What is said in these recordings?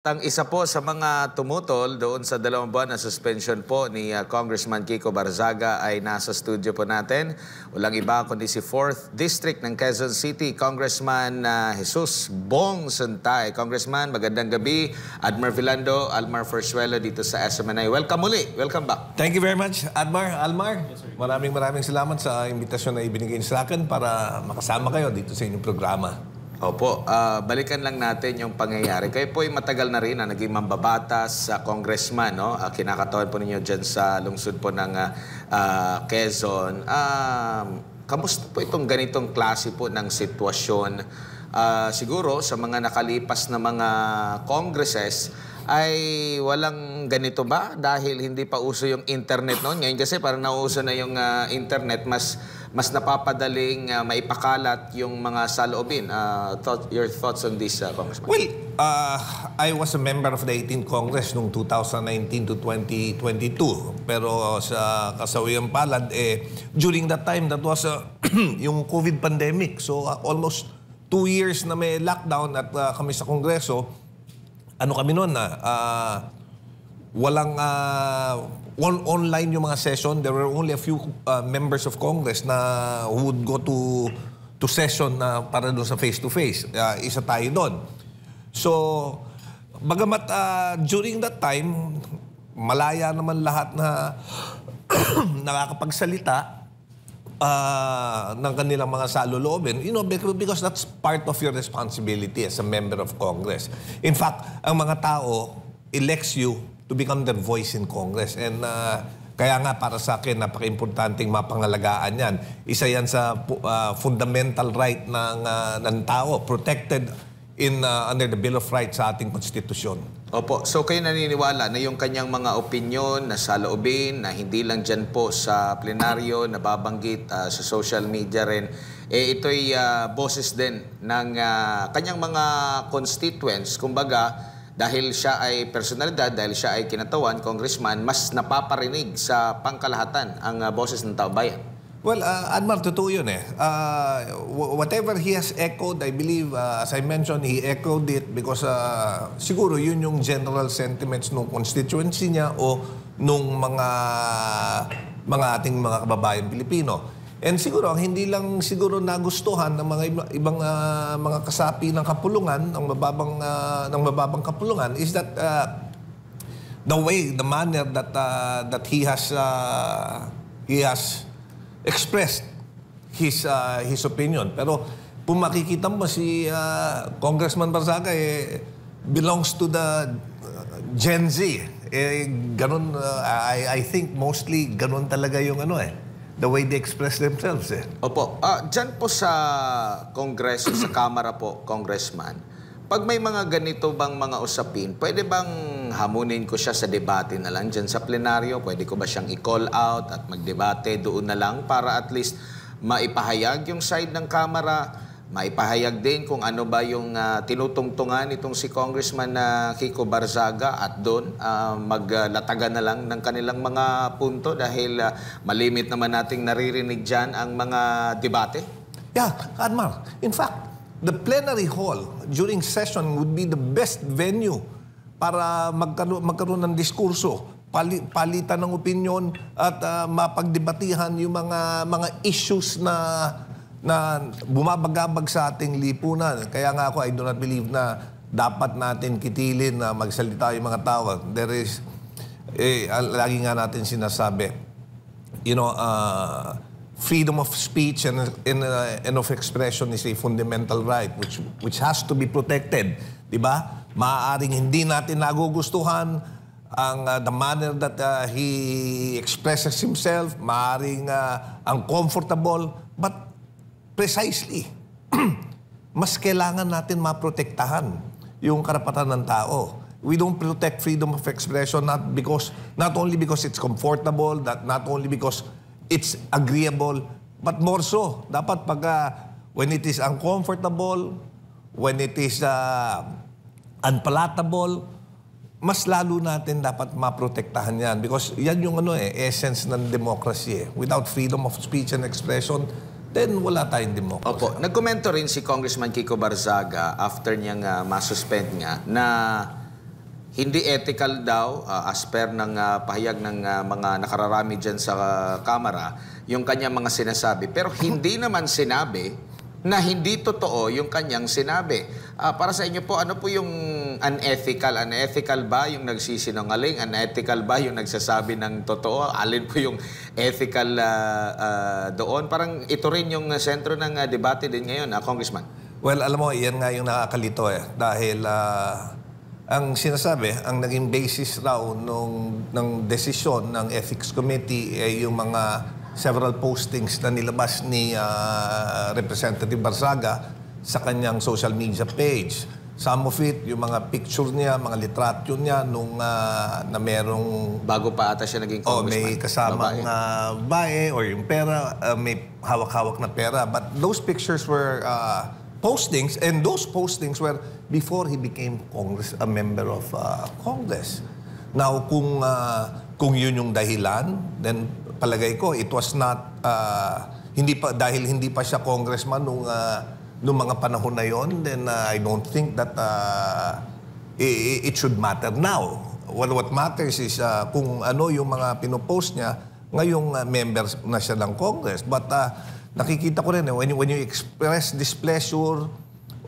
Ang isa po sa mga tumutol doon sa 2 buwan na suspension po ni Congressman Kiko Barzaga ay nasa studio po natin. Walang iba kundi si 4th District ng Quezon City, Congressman Jesus Bong Suntay. Congressman, magandang gabi. Admar Vilando, Almar Forzuelo dito sa SMNI. Welcome muli. Welcome back. Thank you very much, Almar. Maraming salamat sa imbitasyon na ibinigay niyo sa akin para makasama kayo dito sa inyong programa. Opo, balikan lang natin yung pangyayari. Kayo po ay matagal na rin na naging mambabatas sa congressman, no? Kinakatawan po ninyo dyan sa lungsod po ng Quezon. Kamusta po itong ganitong klase po ng sitwasyon? Siguro sa mga nakalipas na mga congresses ay walang ganito ba? Dahil hindi pa uso yung internet noon. Ngayon kasi parang nauso na yung internet, mas napapadaling maipakalat yung mga saloobin. Your thoughts on this, Congressman? Well, I was a member of the 18th Congress noong 2019 to 2022. Pero sa kasawiyang palad, during that time, that was yung COVID pandemic. So almost 2 years na may lockdown at kami sa Kongreso, ano kami noon walang online yung mga session. There were only a few members of Congress na who would go to session para doon sa face-to-face. Isa tayo doon. So, bagamat during that time, malaya naman lahat na nakakapagsalita ng kanilang mga saloloobin, you know, because that's part of your responsibility as a member of Congress. In fact, ang mga tao elects you to become their voice in Congress. And kaya nga para sa akin, napaka-importanting mapangalagaan yan. Isa yan sa fundamental right ng tao, protected under the Bill of Rights sa ating konstitusyon. Opo. So kayo naniniwala na yung kanyang mga opinyon na saloobin, na hindi lang dyan po sa plenaryo, nababanggit sa social media rin, ito'y boses din ng kanyang mga constituents. Kumbaga, dahil siya ay personalidad, dahil siya ay kinatawan, congressman, mas napaparinig sa pangkalahatan ang boses ng tao-bayan. Well, Admar, totoo yun whatever he has echoed, I believe, as I mentioned, he echoed it because siguro yun yung general sentiments ng constituency niya o nung mga ating mga kababayan Pilipino. And siguro, hindi lang siguro nagustuhan ng mga ibang mga kasapi ng kapulungan, ng mababang kapulungan, is that the manner that he has expressed his opinion. Pero kung makikita mo si Congressman Barzaga belongs to the Gen Z. Ganun, I think mostly ganun talaga yung the way they express themselves. Opo. Dyan po sa Kongreso, sa Kamara po, Congressman, pag may mga ganito bang mga usapin, pwede bang hamunin ko siya sa debate na lang dyan sa plenaryo? Pwede ko ba siyang i-call out at magdebate doon na lang para at least maipahayag yung side ng Kamara, maipahayag din kung ano ba yung tinutungtungan itong si Congressman Kiko Barzaga at doon maglatagan na lang ng kanilang mga punto dahil malimit naman nating naririnig dyan ang mga debate? Yeah, Admar. In fact, the plenary hall during session would be the best venue para magkaroon ng diskurso, palitan ng opinion at mapagdebatihan yung mga issues na bumabagabag sa ating lipunan. Kaya nga ako, I do not believe na dapat natin kitilin na magsalita yung mga tao. There is, lagi nga natin sinasabi, freedom of speech and of expression is a fundamental right which has to be protected. Diba? Maaaring hindi natin nagugustuhan the manner that he expresses himself, maaaring uncomfortable, but precisely, mas kailangan natin maprotektahan yung karapatan ng tao. We don't protect freedom of expression not only because it's comfortable, not only because it's agreeable, but more so, dapat when it is uncomfortable, when it is unpalatable, mas lalo natin dapat maprotektahan yan because yan yung essence ng democracy. Without freedom of speech and expression, then wala tayong democracy. Opo. Nagkomento rin si Congressman Kiko Barzaga after niyang masuspend nga na hindi ethical daw, as per ng pahayag ng mga nakararami dyan sa Kamara, yung kanyang mga sinasabi. Pero hindi naman sinabi na hindi totoo yung kanyang sinabi. Para sa inyo po, ano po yung unethical? Unethical ba yung nagsisinungaling? Unethical ba yung nagsasabi ng totoo? Alin po yung ethical doon? Parang ito rin yung sentro ng debate din ngayon, Congressman. Well, alam mo, yan nga yung nakakalito Dahil ang sinasabi, ang naging basis raw ng desisyon ng Ethics Committee ay yung mga several postings na nilabas ni Representative Barzaga sa kanyang social media page. Some of it, yung mga picture niya, mga litrato niya nung na merong... Bago pa ata siya naging congressman. may kasamang bae or yung pera, may hawak-hawak na pera. But those pictures were postings, and those postings were before he became a member of Congress. Now, kung yun yung dahilan, then palagay ko it was not dahil hindi pa siya congressman nung mga panahon na yon, then I don't think that it should matter now. What matters is kung ano yung mga pinopost niya ngayong member na siya ng Congress. But nakikita ko rin when you express displeasure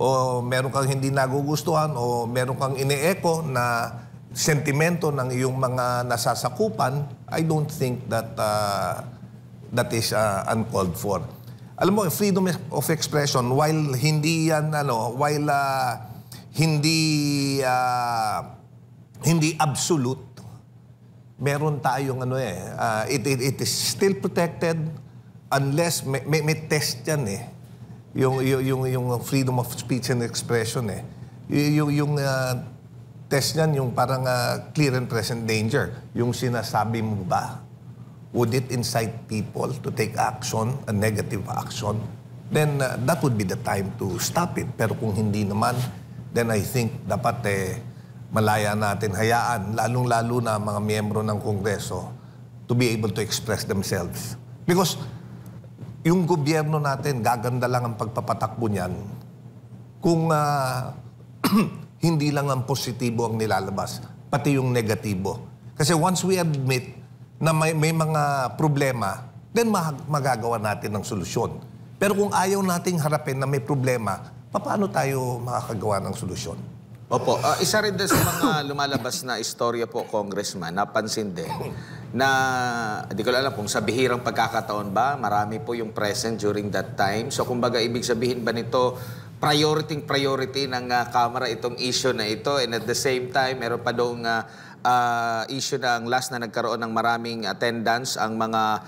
o meron kang hindi nagugustuhan o meron kang ine-echo na sentimento ng iyong mga nasasakupan, I don't think that that is uncalled for. Alam mo, freedom of expression, while hindi yan hindi absolute, meron tayong it is still protected unless may test yan yung freedom of speech and expression yung test niyan yung parang clear and present danger. Yung sinasabi mo ba, would it incite people to take action, a negative action? Then that would be the time to stop it. Pero kung hindi naman, then I think dapat malaya natin, hayaan, lalong-lalo na mga miyembro ng Kongreso to be able to express themselves. Because yung gobyerno natin, gaganda lang ang pagpapatakbo niyan kung hindi lang ang positibo ang nilalabas, pati yung negatibo. Kasi once we admit na may mga problema, then magagawa natin ng solusyon. Pero kung ayaw nating harapin na may problema, paano tayo makakagawa ng solusyon? Opo. Isa rin din sa mga lumalabas na istorya po, Congressman, napansin din na, di ko alam kung sa bihirang pagkakataon ba, marami po yung present during that time. So, kumbaga, ibig sabihin ba nito, priority ng Kamara itong issue na ito, and at the same time, meron pa doong issue na ang last na nagkaroon ng maraming attendance ang mga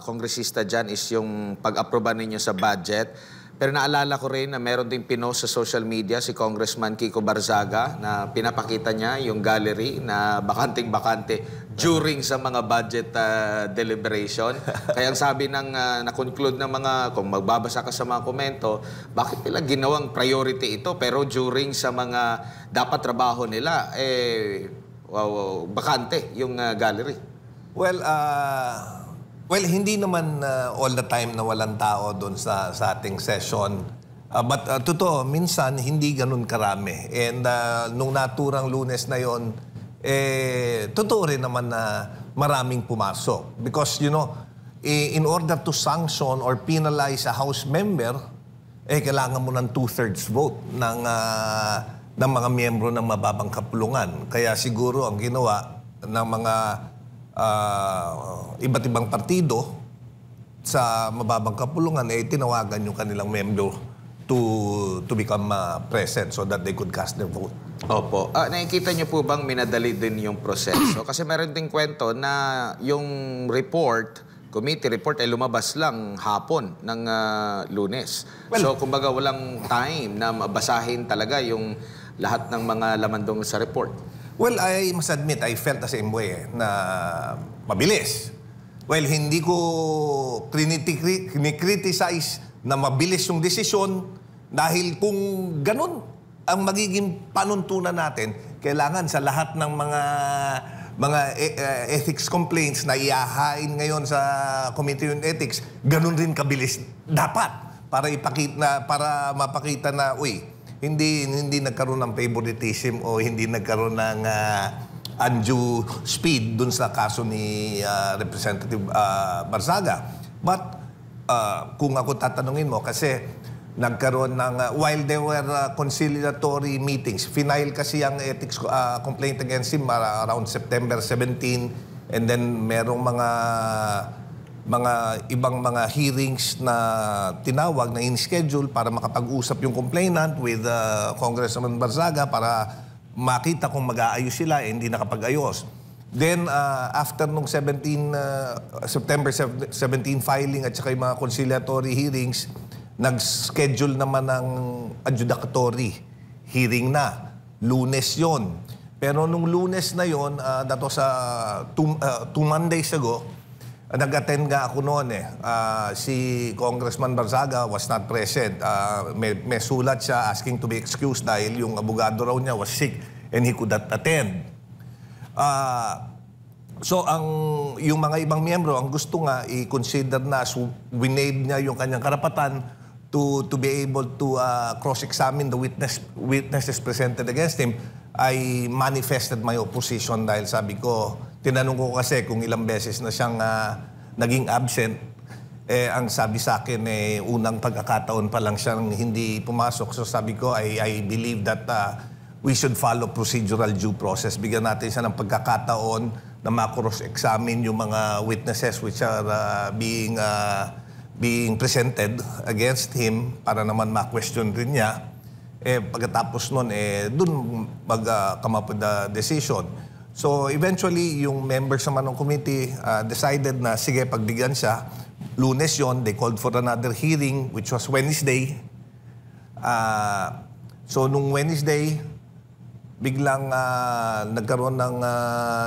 kongresista dyan is yung pag-aproba ninyo sa budget. Pero naalala ko rin na meron din pinost sa social media si Congressman Kiko Barzaga na pinapakita niya yung gallery na bakanting-bakante during sa mga budget deliberation. Kaya ang sabi ng na-conclude ng mga, kung magbabasa ka sa mga komento, bakit nila ginawang priority ito pero during sa mga dapat trabaho nila, bakante yung gallery? Well, hindi naman all the time na walang tao doon sa ating session. But totoo, minsan hindi ganun karami. And nung naturang Lunes na yon, totoo rin naman na maraming pumasok. Because, in order to sanction or penalize a House member, kailangan mo ng 2/3 vote ng mga miyembro ng mababang kapulungan. Kaya siguro ang ginawa ng mga iba't ibang partido sa mababang kapulungan tinawagan yung kanilang membro to become present so that they could cast their vote. Opo. Nakikita niyo po bang minadali din yung proseso? Kasi meron ding kwento na yung committee report ay lumabas lang hapon ng Lunes. So kumbaga walang time na mabasahin talaga yung lahat ng mga laman sa report. Well, I must admit, I felt the same way na mabilis. Well, hindi ko criticize na mabilis yung desisyon dahil kung ganun ang magiging panuntunan natin, kailangan sa lahat ng mga ethics complaints na iahain ngayon sa Committee on Ethics, ganun rin kabilis dapat para mapakita na, hindi nagkaroon ng favoritism o hindi nagkaroon ng undue speed dun sa kaso ni Representative Barzaga. But kung ako tatanungin mo, kasi nagkaroon ng, while there were conciliatory meetings, final kasi ang ethics complaint against him around September 17, and then merong mga ibang mga hearings na tinawag na in-schedule para makapag-usap yung complainant with Congressman Barzaga para makita kung mag-aayos sila, hindi nakapag-ayos. Then, after nung September 17 filing at saka yung mga conciliatory hearings, nag-schedule naman ng adjudicatory hearing na. Lunes yon. Pero nung Lunes na yon, that was 2 Mondays ago, nag-attend nga ako noon eh. Si Congressman Barzaga was not present. May sulat siya asking to be excused dahil yung abogado raw niya was sick and he could not attend. So yung mga ibang miyembro ang gusto nga i-consider na winave niya yung kanyang karapatan to be able to cross-examine the witnesses presented against him. I manifested my opposition dahil sabi ko, tinanong ko kasi kung ilang beses na siyang naging absent. Ang sabi sa akin, unang pagkakataon pa lang siyang hindi pumasok. So sabi ko, I believe that we should follow procedural due process. Bigyan natin siya ng pagkakataon na ma-cross-examine yung mga witnesses which are being presented against him para naman ma-question rin niya. Pagkatapos nun, dun mag-come up with the decision. So eventually, yung members naman ng committee decided na, sige, pagbigyan siya. Lunes yon, they called for another hearing, which was Wednesday. So nung Wednesday, biglang nagkaroon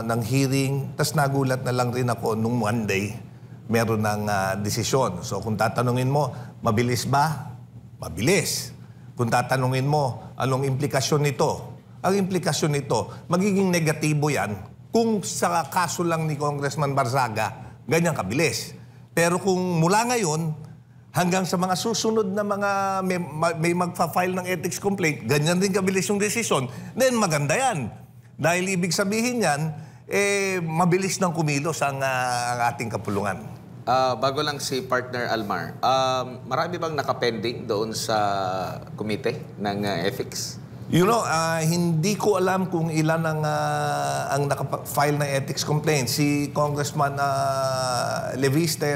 ng hearing. Tapos nagulat na lang rin ako nung Monday, meron ng desisyon. So kung tatanungin mo, mabilis ba? Mabilis. Kung tatanungin mo, anong implikasyon nito? Ang implikasyon nito, magiging negatibo yan kung sa kaso lang ni Congressman Barzaga, ganyan kabilis. Pero kung mula ngayon, hanggang sa mga susunod na mga may magpa-file ng ethics complaint, ganyan din kabilis yung desisyon, then maganda yan. Dahil ibig sabihin yan, mabilis nang kumilos ang ating kapulungan. Bago lang si Partner Almar, marami bang nakapending doon sa komite ng ethics? You know, hindi ko alam kung ilan ang nakapag-file ng ethics complaint. Si Congressman Leviste,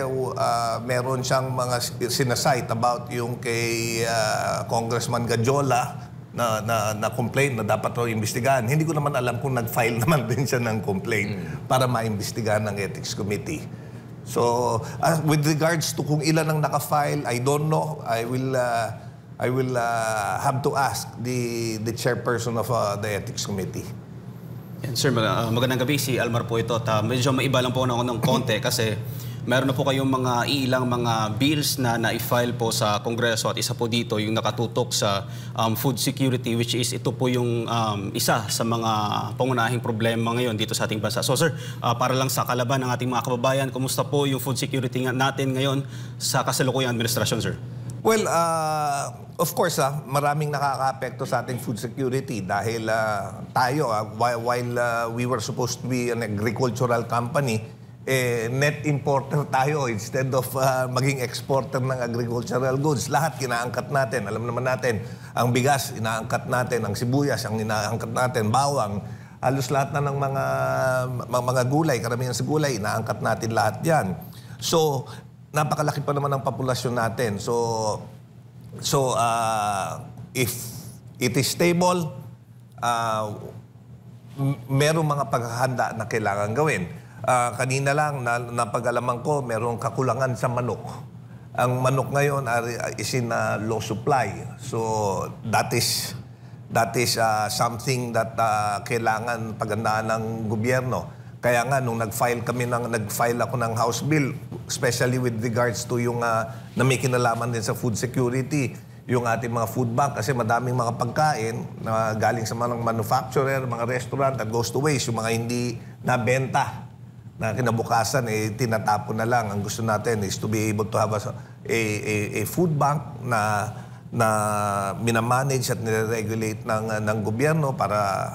meron siyang mga sinasite about yung kay Congressman Gadjola na complaint na dapat raw imbestigahan. Hindi ko naman alam kung nag-file naman din siya ng complaint para maimbestigahan ng ethics committee. So, with regards to kung ilan ang naka-file, I don't know. I will have to ask the chairperson of the ethics committee. Yan, sir, magandang gabi. Si Almar po ito. Medyo maiba lang po ako ng konti kasi meron na po kayong ilang mga bills na na-file po sa Kongreso at isa po dito yung nakatutok sa food security, which is ito po yung isa sa mga pangunahing problema ngayon dito sa ating bansa. So sir, para lang sa kalaban ng ating mga kababayan, kumusta po yung food security natin ngayon sa kasalukuyang administrasyon, sir? Well, of course, maraming nakaka-apekto sa ating food security dahil tayo, while we were supposed to be an agricultural company, net importer tayo instead of maging exporter ng agricultural goods. Lahat kinaangkat natin. Alam naman natin, ang bigas, inaangkat natin. Ang sibuyas, ang inaangkat natin. Bawang, halos lahat na ng mga gulay, karamihan sa gulay, inaangkat natin lahat yan. So, napakalaki pa naman ang populasyon natin. So if it is stable, merong mga paghahanda na kailangan gawin. Kanina lang, napag-alaman ko, merong kakulangan sa manok. Ang manok ngayon is in low supply. So that is something that kailangan paghandaan ng gobyerno. Kaya nga, nung nag-file ako ng House Bill, especially with regards to yung na may kinalaman din sa food security, yung ating mga food bank, kasi madaming mga pagkain na galing sa mga manufacturer, mga restaurant, that goes to waste. Yung mga hindi nabenta na kinabukasan, tinatapon na lang. Ang gusto natin is to be able to have a food bank na na minamanage at nire-regulate ng gobyerno para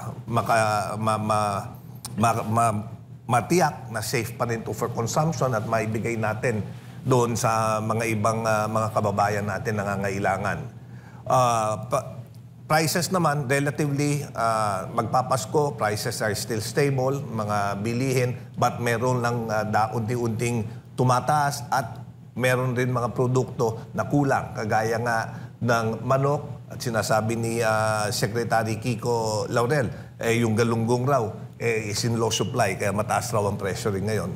matiyak na safe pa rin to for consumption at maibigay natin doon sa mga ibang mga kababayan natin na nangangailangan. Prices naman, relatively, magpapasko, prices are still stable, mga bilihin, but meron lang unti-unting tumataas at meron rin mga produkto na kulang, kagaya nga ng manok at sinasabi ni Secretary Kiko Laurel, yung galunggong raw is in low supply, kaya mataas raw ang presyo rin ngayon.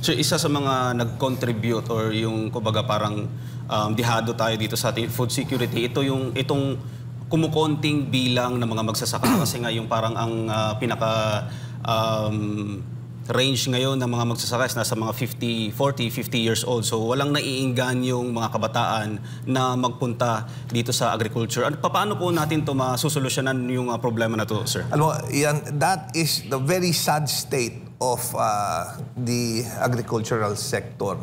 So isa sa mga nag-contribute or yung kumbaga parang dihado tayo dito sa ating food security, itong kumukonting bilang ng mga magsasaka kasi nga yung parang ang pinaka range ngayon ng mga magsasaka is nasa mga 50 years old. So walang naiinggan yung mga kabataan na magpunta dito sa agriculture. Paano po natin to masusolusyonan yung problema na to, sir? Alam mo, that is the very sad state of the agricultural sector.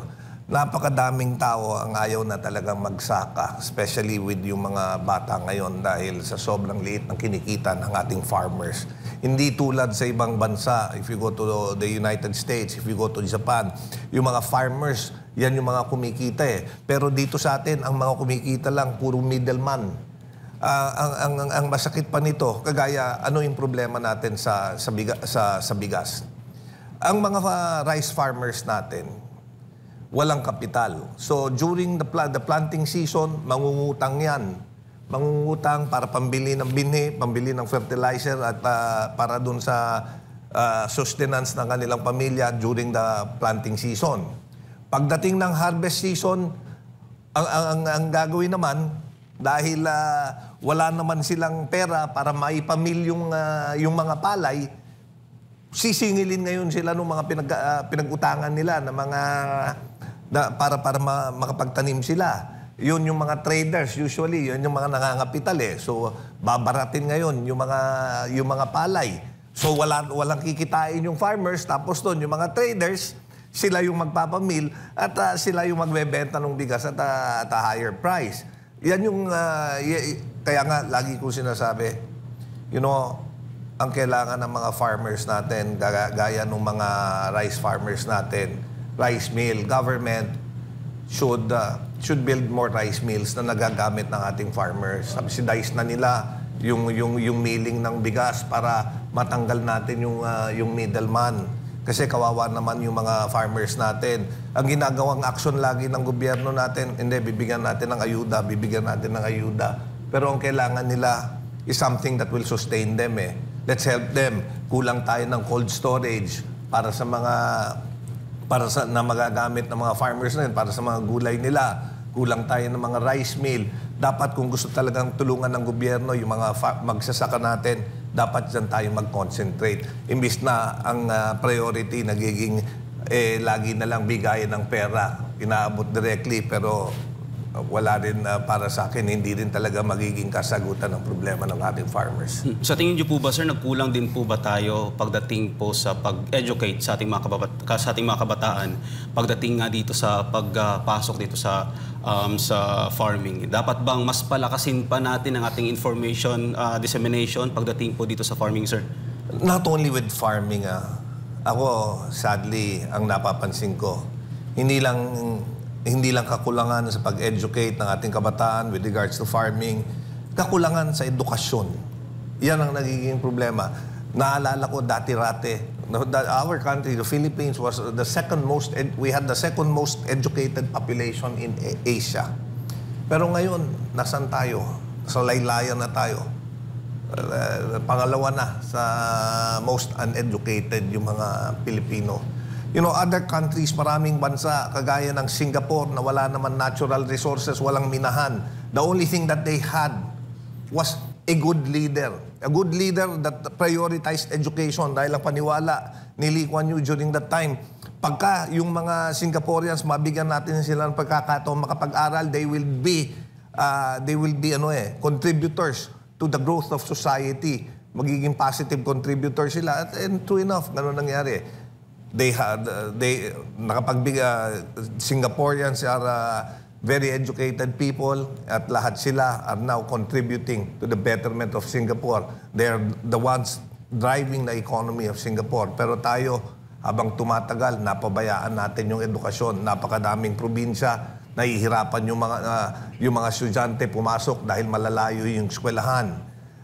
Napakadaming tao ang ayaw na talagang magsaka, especially with yung mga bata ngayon dahil sa sobrang liit ng kinikita ng ating farmers. Hindi tulad sa ibang bansa, if you go to the United States, if you go to Japan, yung mga farmers, yan yung mga kumikita eh. Pero dito sa atin, ang mga kumikita lang, puro middleman. Ang masakit pa nito, kagaya ano yung problema natin sa bigas. Ang mga rice farmers natin, walang kapital. So during the planting season, mangungutang yan. Mangungutang para pambili ng binhi, pambili ng fertilizer at para dun sa sustenance ng kanilang pamilya during the planting season. Pagdating ng harvest season, ang gagawin naman, dahil wala naman silang pera para maipamil yung mga palay, sisingilin ngayon sila ng mga pinag-utangan nila na mga para makapagtanim sila. Yun yung mga traders usually, yun yung mga nangangapital eh. So babaratin ngayon yung mga palay. So walang kikitain yung farmers, tapos doon yung mga traders, sila yung magpapamil at sila yung magbebenta ng bigas at a higher price. Yan yung kaya nga lagi kong sinasabi, ang kailangan ng mga farmers natin, gaya ng mga rice farmers natin, rice mill, government should build more rice mills na nagagamit ng ating farmers. Subsidize na nila yung milling ng bigas para matanggal natin yung middleman. Kasi kawawa naman yung mga farmers natin. Ang ginagawang action lagi ng gobyerno natin, hindi, bibigyan natin ng ayuda. Pero ang kailangan nila is something that will sustain them eh. Let's help them. Kulang tayo ng cold storage na magagamit ng mga farmers na yun, para sa mga gulay nila. Kulang tayo ng mga rice mill. Dapat kung gusto talagang tulungan ng gobyerno, yung mga magsasaka natin, dapat dyan tayo mag-concentrate. Imbis na ang priority nagiging lagi na lang bigayan ng pera. Inaabot directly pero wala rin para sa akin, hindi rin talaga magiging kasagutan ng problema ng ating farmers. Sa tingin niyo po ba, sir, nagkulang din po ba tayo pagdating po sa pag-educate sa ating mga kabataan pagdating nga dito sa pagpasok dito sa farming? Dapat bang mas palakasin pa natin ang ating information dissemination pagdating po dito sa farming, sir? Not only with farming. Ako, sadly, ang napapansin ko, hindi lang kakulangan sa pag-educate ng ating kabataan with regards to farming, kakulangan sa edukasyon. Yan ang nagiging problema. Naalala ko dati-rate, our country, the Philippines, was the second most educated population in Asia. Pero ngayon, nasan tayo? Sa laylayan na tayo. Pangalawa na sa most uneducated yung mga Pilipino. Other countries, maraming bansa, kagaya ng Singapore, na wala naman natural resources, walang minahan. The only thing that they had was a good leader. A good leader that prioritized education dahil ang paniwala ni Lee Kuan Yew during that time. Pagka yung mga Singaporeans, mabigyan natin sila ng pagkakataon makapag-aral, they will be contributors to the growth of society. Magiging positive contributors sila. And true enough, gano'n nangyari. Singaporeans are very educated people at lahat sila are now contributing to the betterment of Singapore. They're the ones driving the economy of Singapore. Pero tayo, habang tumatagal, napabayaan natin yung edukasyon. Napakadaming probinsya, nahihirapan yung mga estudyante pumasok dahil malalayo yung eskwelahan.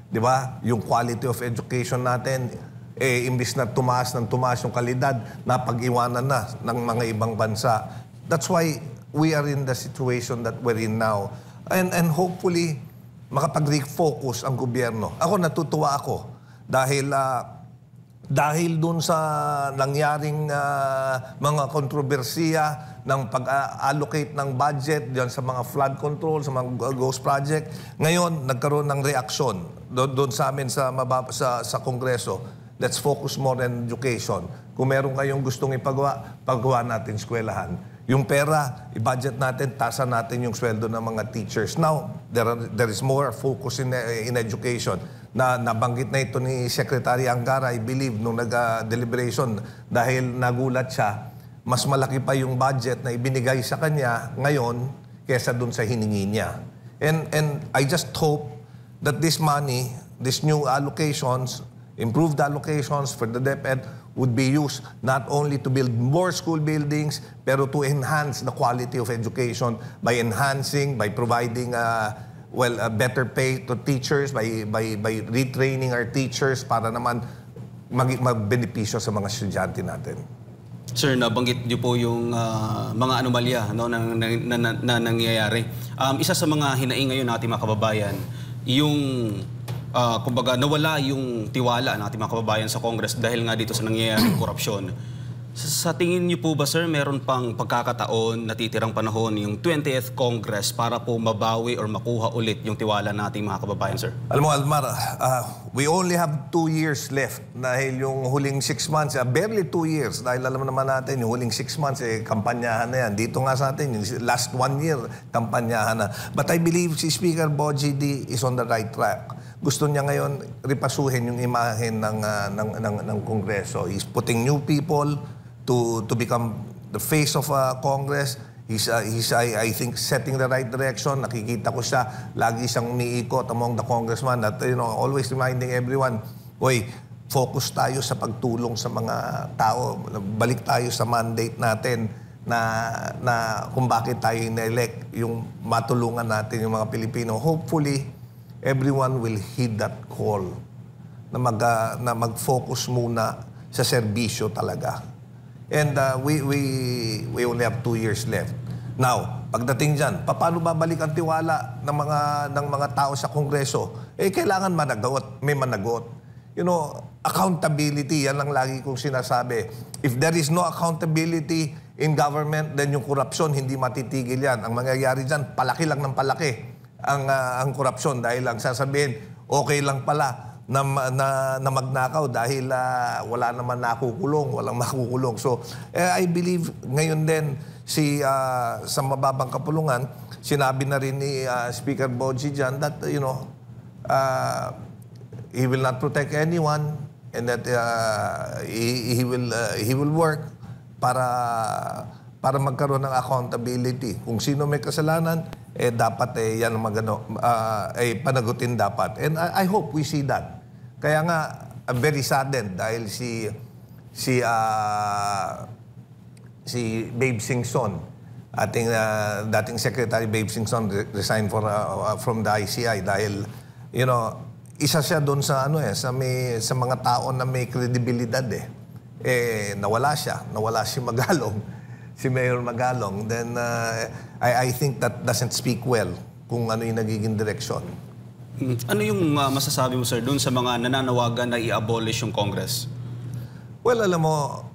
Di ba? Yung quality of education natin, imbis na tumaas yung kalidad, napag-iwanan na ng mga ibang bansa. That's why we are in the situation that we're in now. And hopefully, makapag-refocus ang gobyerno. Ako, natutuwa ako dahil dun sa nangyaring mga kontrobersiya ng pag-allocate ng budget diyan sa mga flood control, sa mga ghost project, ngayon nagkaroon ng reaksyon doon sa amin sa Kongreso. Let's focus more on education. Kung meron kayong gustong pagawa natin eskwelahan. Yung pera, i-budget natin, tasan natin yung sweldo ng mga teachers. Now, there is more focus in education. Nabanggit na ito ni Secretary Angara, I believe, nung nag-deliberation, dahil nagulat siya, mas malaki pa yung budget na ibinigay sa kanya ngayon kesa dun sa hiningi niya. And I just hope that this money, these new allocations, improved allocations for the DepEd would be used not only to build more school buildings, pero to enhance the quality of education by providing better pay to teachers, by retraining our teachers para naman magbenepisyo sa mga estudyante natin. Sir, nabanggit niyo po yung mga anomalya na nangyayari. Isa sa mga hinaing ngayon natin mga kababayan, yung kumbaga nawala yung tiwala ng ating mga kababayan sa Congress dahil nga dito sa nangyayaring korupsyon. Sa tingin niyo po ba, sir, meron pang pagkakataon, natitirang panahon, yung 20th Congress para po mabawi or makuha ulit yung tiwala nating mga kababayan, sir? Alam mo, Almar, we only have 2 years left dahil yung huling 6 months, barely 2 years, dahil alam naman natin, yung huling 6 months, kampanyahan na yan. Dito nga sa atin, yung last 1 year, kampanyahan na. But I believe si Speaker Bogie D is on the right track. Gusto niya ngayon ripasuhin yung imahen ng Kongreso. He's putting new people to become the face of Congress. He's I think setting the right direction. Nakikita ko siya lagi siyang umiikot among the congressman that always reminding everyone, "Hoy, focus tayo sa pagtulong sa mga tao. Balik tayo sa mandate natin na kung bakit tayo in-elect, yung matulungan natin yung mga Pilipino." Hopefully, everyone will heed that call na mag-focus muna sa serbisyo talaga. And we only have 2 years left. Now, pagdating dyan, paano babalik ang tiwala ng mga tao sa Kongreso? Kailangan may managot. Accountability, yan lang lagi kong sinasabi. If there is no accountability in government, then yung korupsyon, hindi matitigil yan. Ang mangyayari dyan, palaki lang ng palaki ang korupsyon dahil lang sasabihin, okay lang pala na magnakaw dahil wala naman walang makukulong. So, I believe ngayon din sa mababang kapulungan, sinabi na rin ni Speaker Bogie dyan that, he will not protect anyone and that he will work para magkaroon ng accountability. Kung sino may kasalanan, dapat yan panagutin dapat. And I hope we see that. Kaya nga, I'm very saddened dahil si Babe Singson, dating Secretary Babe Singson resigned from the ICI dahil, isa siya doon sa sa mga tao na may kredibilidad nawala si Magalong, si Mayor Magalong. Then I think that doesn't speak well kung ano yung nagiging direksyon. Ano yung masasabi mo, sir, doon sa mga nananawagan na i-abolish yung Congress? Well, alam mo,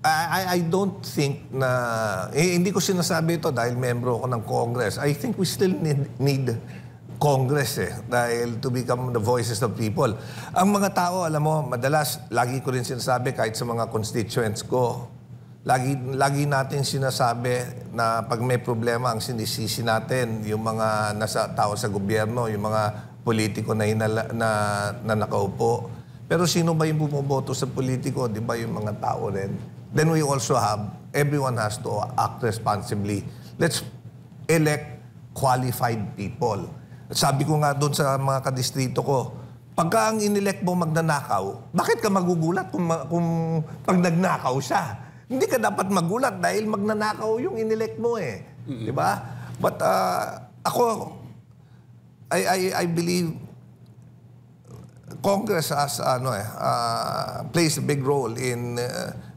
I don't think na hindi ko sinasabi ito dahil membro ako ng Congress. I think we still need Congress dahil to become the voices of people. Ang mga tao, alam mo, madalas, lagi ko rin sinasabi kahit sa mga constituents ko, lagi natin sinasabi na pag may problema, ang sinisisi natin, yung mga nasa tao sa gobyerno, yung mga politiko na nakaupo. Pero sino ba yung bumoboto sa politiko? Di ba yung mga tao rin? Then we also everyone has to act responsibly. elect qualified people. Sabi ko nga doon sa mga kadistrito ko, pagka ang inelect mo magnanakaw, bakit ka magugulat kung pag nagnakaw siya? Hindi ka dapat magulat dahil magnanakaw yung inelect mo eh. Di ba? But ako, I believe Congress has plays a big role in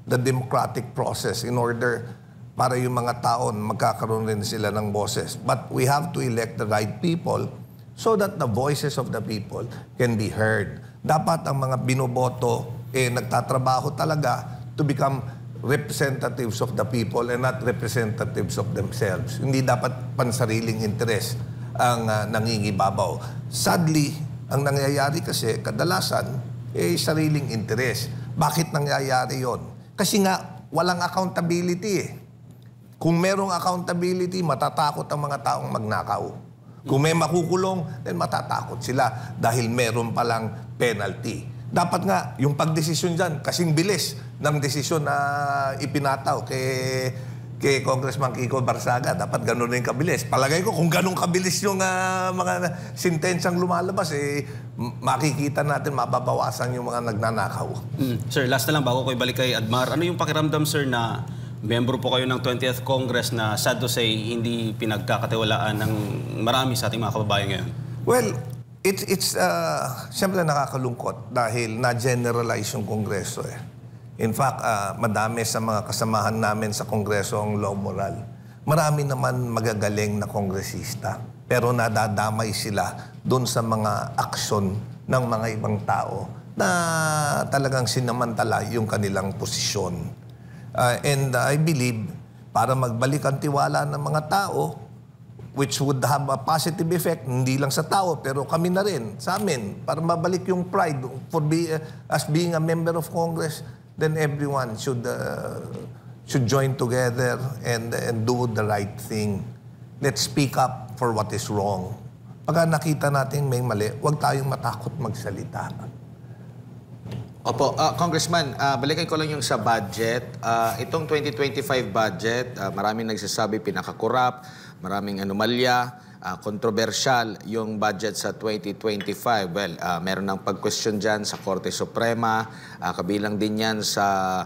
the democratic process in order para yung mga taon magkakaroon rin sila ng boses. But we have to elect the right people so that the voices of the people can be heard. Dapat ang mga binoboto nagtatrabaho talaga to become representatives of the people and not representatives of themselves. Hindi dapat pansariling interes ang nangingibabaw. Sadly, ang nangyayari kasi kadalasan sariling interes. Bakit nangyayari yon? Kasi nga walang accountability eh. Kung merong accountability, matatakot ang mga taong magnakaw. Kung may makukulong, then matatakot sila dahil meron palang penalty. Dapat nga, yung pagdesisyon dyan, kasing bilis ng desisyon na ipinataw kay Congressman Kiko Barsaga. Dapat ganun rin kabilis. Palagay ko, kung ganun kabilis yung mga sentensyang lumalabas, makikita natin, mababawasan yung mga nagnanakaw. Sir, last na lang bago ko ibalik kay Admar. Ano yung pakiramdam, sir, na membro po kayo ng 20th Congress na sad to say hindi pinagkakatiwalaan ng marami sa ating mga kababayan ngayon? Well, it's siyempre nakakalungkot dahil na-generalize yung Kongreso eh. In fact, madami sa mga kasamahan namin sa Kongreso ang low moral. Marami naman magagaling na kongresista, pero nadadamay sila doon sa mga aksyon ng mga ibang tao na talagang sinamantala yung kanilang posisyon. And I believe, para magbalik ang tiwala ng mga tao, which would have a positive effect, hindi lang sa tao, pero kami na rin, sa amin, para mabalik yung pride as being a member of Congress, then everyone should join together and do the right thing. Let's speak up for what is wrong. Pagka nakita natin may mali, huwag tayong matakot magsalita. Opo, Congressman, balikan ko lang yung sa budget. Itong 2025 budget, maraming nagsasabi pinakakurap, maraming anomalya, kontrobersyal yung budget sa 2025. Well, meron ng pag-question dyan sa Korte Suprema, kabilang din yan sa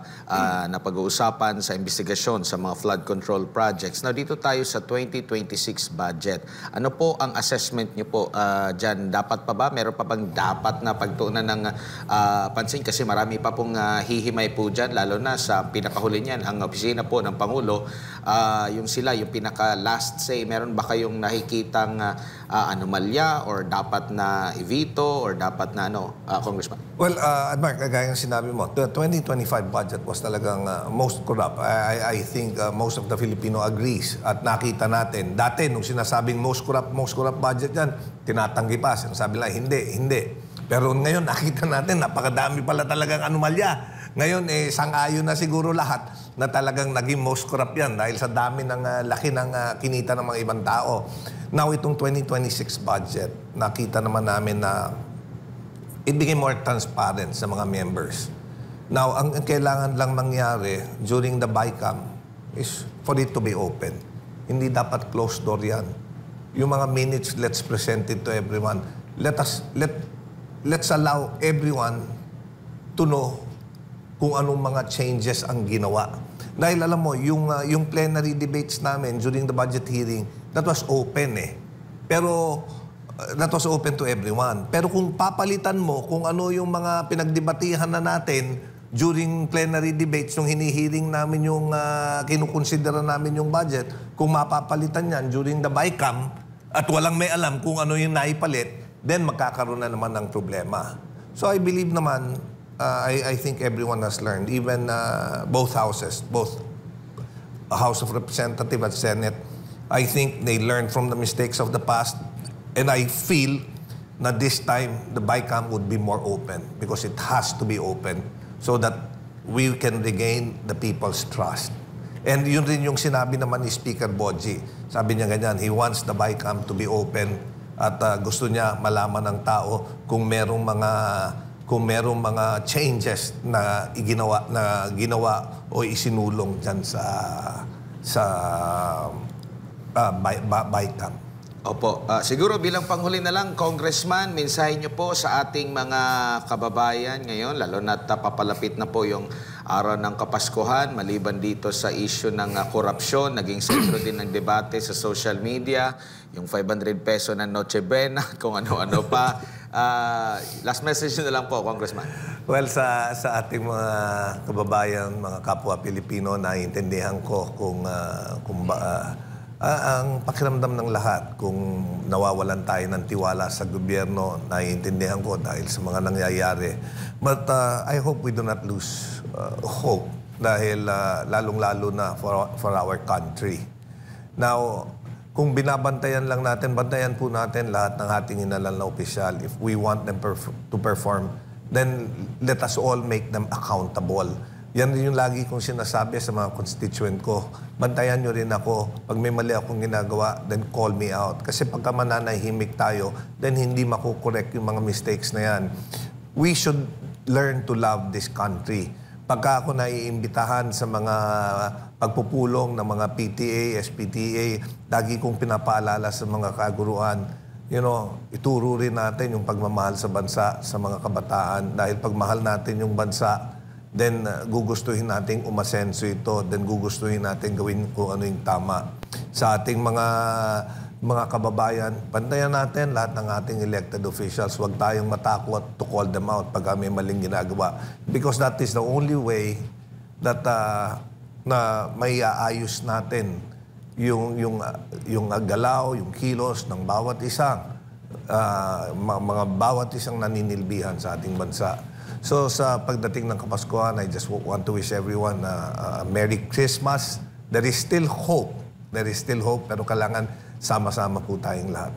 napag-uusapan sa investigasyon sa mga flood control projects. Now, dito tayo sa 2026 budget. Ano po ang assessment niyo po dyan? Dapat pa ba? Meron pa bang dapat na pagtuunan ng pansin? Kasi marami pa pong hihimay po dyan, lalo na sa pinakahuli niyan, ang opisina po ng Pangulo, yung pinaka-last say, meron ba kayong nakikitang anomalya or dapat na i-veto or dapat na Congressman? Well, Admar, kagaya ng sinabi mo, the 2025 budget was talagang most corrupt. I think most of the Filipino agrees. At nakita natin, dati nung sinasabing most corrupt budget yan, tinatanggi pa. Sinasabi lang, hindi. Pero ngayon, nakita natin, napakadami pala talagang anomalya. Ngayon, sang-ayon na siguro lahat na talagang naging most corrupt yan dahil sa dami ng laki ng kinita ng mga ibang tao. Now, itong 2026 budget, nakita naman namin na it became more transparent sa mga members. Now, ang kailangan lang mangyari during the BICAM is for it to be open. Hindi dapat closed door yan. Yung mga minutes, let's present it to everyone. Let's allow everyone to know kung anong mga changes ang ginawa. Dahil alam mo, yung plenary debates namin during the budget hearing, that was open eh. Pero that was open to everyone. Pero kung papalitan mo kung ano yung mga pinagdebatihan na natin during plenary debates, nung hinihiring namin yung kinukonsidera namin yung budget, kung mapapalitan yan during the BICAM at walang may alam kung ano yung naipalit, then magkakaroon na naman ng problema. So I believe naman, I think everyone has learned, even both houses, both House of Representatives and Senate, I think they learned from the mistakes of the past, and I feel na this time the BICAM would be more open because it has to be open so that we can regain the people's trust. And yun rin yung sinabi naman ni Speaker Boji. Sabi niya ganyan, he wants the BICAM to be open at gusto niya malaman ng tao kung merong mga changes na ginawa o isinulong dyan BICAM. Opo. Siguro bilang panghuli na lang, Congressman, mensahe niyo po sa ating mga kababayan ngayon, lalo na papalapit na po yung araw ng Kapaskuhan, maliban dito sa issue ng korupsyon, naging sentro din ng debate sa social media, yung 500 peso ng Noche Buena, kung ano-ano pa. Last message na lang po, Congressman. Well, sa ating mga kababayan, mga kapwa Pilipino, naiintindihan ko kung ang pakiramdam ng lahat kung nawawalan tayo ng tiwala sa gobyerno, naiintindihan ko dahil sa mga nangyayari. But I hope we do not lose hope dahil lalong-lalo na for our country. Now, kung binabantayan lang natin, bantayan po natin lahat ng ating inalal na opisyal. If we want them to perform, then let us all make them accountable. Yan rin yung lagi kong sinasabi sa mga constituent ko. Bantayan nyo rin ako. Pag may mali akong ginagawa, then call me out. Kasi pagka mananahimik tayo, then hindi makukorek yung mga mistakes na yan. We should learn to love this country. Pagka ako naiimbitahan sa mga pagpupulong ng mga PTA, SPTA, lagi kong pinapaalala sa mga kaguruan, ituro rin natin yung pagmamahal sa bansa, sa mga kabataan. Dahil pag mahal natin yung bansa, then gugustuhin nating umasenso ito, then gugustuhin natin gawin kung ano yung tama. Sa ating mga kababayan, bantayan natin lahat ng ating elected officials. Huwag tayong matakot to call them out pag may maling ginagawa. Because that is the only way that na may aayos natin yung galaw, yung kilos ng bawat isang bawat isang naninilbihan sa ating bansa. So sa pagdating ng Kapaskuhan, I just want to wish everyone a Merry Christmas. There is still hope. There is still hope, pero kailangan sama-sama po tayong lahat.